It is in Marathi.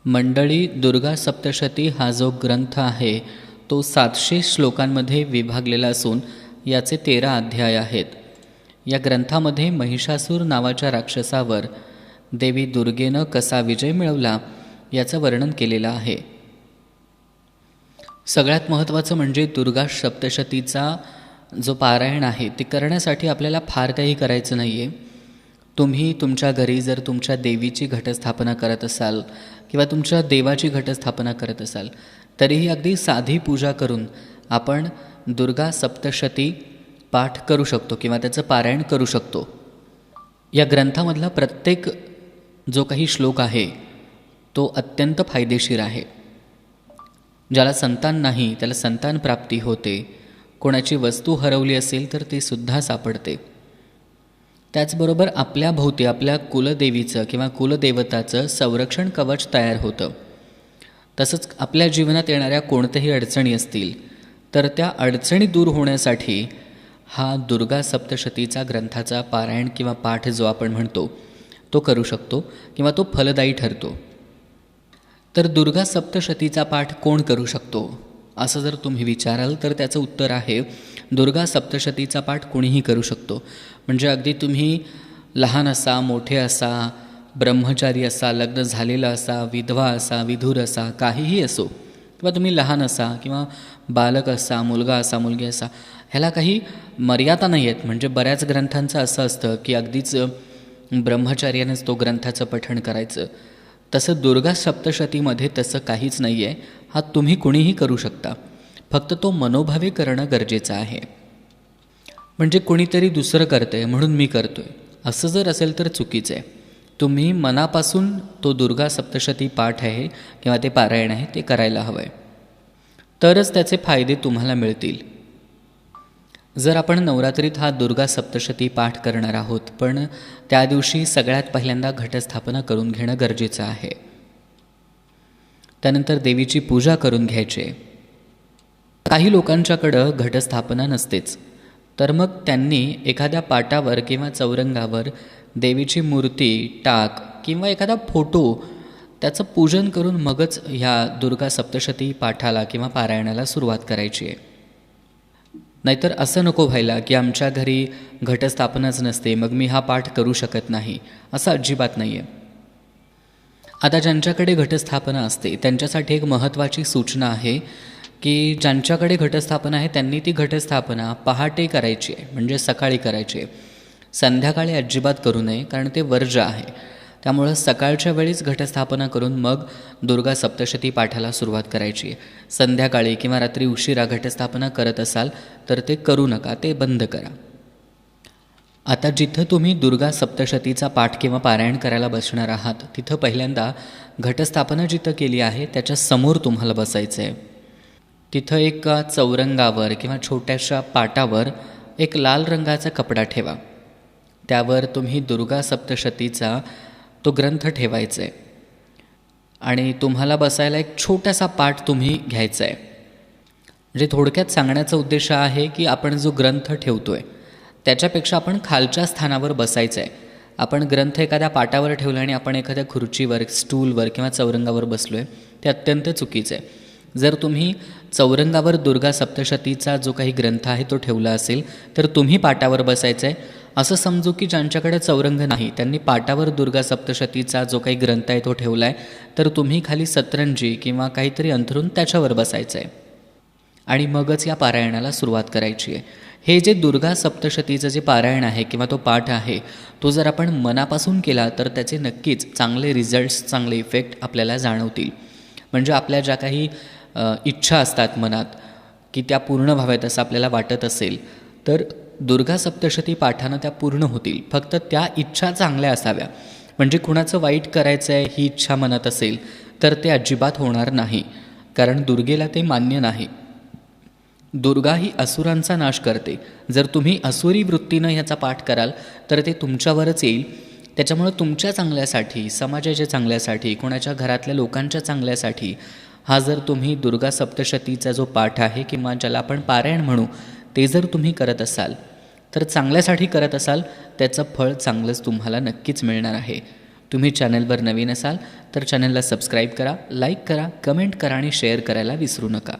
मंडळी, दुर्गा सप्तशती हा जो ग्रंथ आहे तो 700 श्लोकांमध्ये विभागलेला असून याचे 13 अध्याय आहेत. या ग्रंथामध्ये महिषासूर नावाच्या राक्षसावर देवी दुर्गेनं कसा विजय मिळवला याचं वर्णन केलेलं आहे. सगळ्यात महत्त्वाचं म्हणजे दुर्गा सप्तशतीचा जो पारायण आहे ते करण्यासाठी आपल्याला फार काही करायचं नाही आहे. तुम्ही तुमच्या घरी जर तुमच्या देवीची घटस्थापना करत असाल किंवा तुमच्या देवाची घटस्थापना करत असाल तरीही अगदी साधी पूजा करून आपण दुर्गा सप्तशती पाठ करू शकतो किंवा त्याचं पारायण करू शकतो. या ग्रंथामधला प्रत्येक जो काही श्लोक आहे तो अत्यंत फायदेशीर आहे. ज्याला संतान नाही त्याला संतान प्राप्ती होते. कोणाची वस्तू हरवली असेल तर ती सुद्धा सापडते. त्याचबरोबर आपल्या भोवती आपल्या कुलदेवीचं किंवा कुलदेवताचं संरक्षण कवच तयार होतं. तसंच आपल्या जीवनात येणाऱ्या कोणत्याही अडचणी असतील तर त्या अडचणी दूर होण्यासाठी हा दुर्गा सप्तशतीचा ग्रंथाचा पारायण किंवा पाठ जो आपण म्हणतो तो करू शकतो किंवा तो फलदायी ठरतो. तर दुर्गा सप्तशतीचा पाठ कोण करू शकतो असं जर तुम्ही विचाराल तर त्याचं उत्तर आहे दुर्गा सप्तशतीचा पाठ कोणीही करू शकतो. म्हणजे अगदी तुम्ही लहान असा, मोठे असा, ब्रह्मचारी असा, लग्न झालेला असा, विधवा असा, विधुर असा, काहीही असो, किंवा तुम्ही लहान असा किंवा बालक असा, मुलगा असा, मुलगी असा, ह्याला काही मर्यादा नाही आहेत. म्हणजे बऱ्याच ग्रंथांचं असं असतं की अगदीच ब्रह्मचार्यानेच तो ग्रंथाचं पठण करायचं. तसं दुर्गा सप्तशतीमध्ये तसं काहीच नाही आहे. हा तुम्ही कुणीही करू शकता. फक्त तो मनोभावे करणं गरजेचं आहे. म्हणजे कोणीतरी दुसरं करतं आहे म्हणून मी करतो आहे असं जर असेल तर चुकीचं आहे. तुम्ही मनापासून तो दुर्गा सप्तशती पाठ आहे किंवा ते पारायण आहे ते करायला हवं आहे, तरच त्याचे फायदे तुम्हाला मिळतील. जर आपण नवरात्रीत हा दुर्गा सप्तशती पाठ करणार आहोत पण त्या दिवशी सगळ्यात पहिल्यांदा घटस्थापना करून घेणं गरजेचं आहे. त्यानंतर देवीची पूजा करून घ्यायची. काही लोकांच्याकडं घटस्थापना नसतेच, तर मग त्यांनी एखाद्या पाटावर किंवा चौरंगावर देवीची मूर्ती, टाक किंवा एखादा फोटो त्याचं पूजन करून मगच ह्या दुर्गा सप्तशती पाठाला किंवा पारायणाला सुरुवात करायची आहे. नाहीतर असं नको व्हायला की आमच्या घरी घटस्थापनाच नसते मग मी हा पाठ करू शकत नाही, असं अजिबात नाही आहे. आता ज्यांच्याकडे घटस्थापना असते त्यांच्यासाठी एक महत्त्वाची सूचना आहे की ज्यांच्याकडे घटस्थापना आहे त्यांनी ती घटस्थापना पहाटे करायची आहे, म्हणजे सकाळी करायची आहे. संध्याकाळी अजिबात करू नये, कारण ते वर्ज्य आहे. त्यामुळं सकाळच्या वेळीच घटस्थापना करून मग दुर्गा सप्तशती पाठाला सुरुवात करायची आहे. संध्याकाळी किंवा रात्री उशिरा घटस्थापना करत असाल तर ते करू नका, ते बंद करा. आता जिथं तुम्ही दुर्गा सप्तशतीचा पाठ किंवा पारायण करायला बसणार आहात तिथं पहिल्यांदा घटस्थापना जिथं केली आहे त्याच्या समोर तुम्हाला बसायचं आहे. तिथं एक चौरंगावर किंवा छोट्याशा पाटावर एक लाल रंगाचा कपडा ठेवा. त्यावर तुम्ही दुर्गा सप्तशतीचा तो ग्रंथ ठेवायचा आहे आणि तुम्हाला बसायला एक छोटासा पाट तुम्ही घ्यायचा आहे. म्हणजे थोडक्यात सांगण्याचा उद्देश आहे की आपण जो ग्रंथ ठेवतो आहे त्याच्यापेक्षा आपण खालच्या स्थानावर बसायचं आहे. आपण ग्रंथ एखाद्या पाटावर ठेवला आणि आपण एखाद्या खुर्चीवर, स्टूलवर किंवा चौरंगावर बसलो आहे ते अत्यंत चुकीचं आहे. जर तुम्ही चौरंगावर दुर्गा सप्तशतीचा जो काही ग्रंथ आहे तो ठेवला असेल तर तुम्ही पाटावर बसायचं आहे. असं समजू की ज्यांच्याकडे चौरंग नाही त्यांनी पाटावर दुर्गा सप्तशतीचा जो काही ग्रंथ आहे तो ठेवला आहे तर तुम्ही खाली सतरंजी किंवा काहीतरी अंथरून त्याच्यावर बसायचं आहे आणि मगच या पारायणाला सुरुवात करायची आहे. हे जे दुर्गा सप्तशतीचं जे पारायण आहे किंवा तो पाठ आहे तो जर आपण मनापासून केला तर त्याचे नक्कीच चांगले रिझल्ट्स, चांगले इफेक्ट आपल्याला जाणवतील. म्हणजे आपल्या ज्या काही इच्छा असतात मनात की त्या पूर्ण व्हाव्यात असं आपल्याला वाटत असेल तर दुर्गा सप्तशती पाठानं त्या पूर्ण होतील. फक्त त्या इच्छा चांगल्या असाव्या. म्हणजे कुणाचं वाईट करायचं आहे ही इच्छा मनात असेल तर ते अजिबात होणार नाही, कारण दुर्गेला ते मान्य नाही. दुर्गा ही असुरांचा नाश करते. जर तुम्ही असुरी वृत्तीनं ह्याचा पाठ कराल तर ते तुमच्यावरच येईल. त्याच्यामुळं तुमच्या चांगल्यासाठी, समाजाच्या चांगल्यासाठी, कोणाच्या घरातल्या लोकांच्या चांगल्यासाठी हा जर तुम्ही दुर्गा सप्तशतीचा जो पाठ आहे किंवा ज्याला आपण पारायण म्हणू ते जर तुम्ही करत असाल तर चांगल्यासाठी करत असाल त्याचं फळ चांगलंच तुम्हाला नक्कीच मिळणार आहे. तुम्ही चॅनलवर नवीन असाल तर चॅनलला सबस्क्राईब करा, लाईक करा, कमेंट करा आणि शेअर करायला विसरू नका.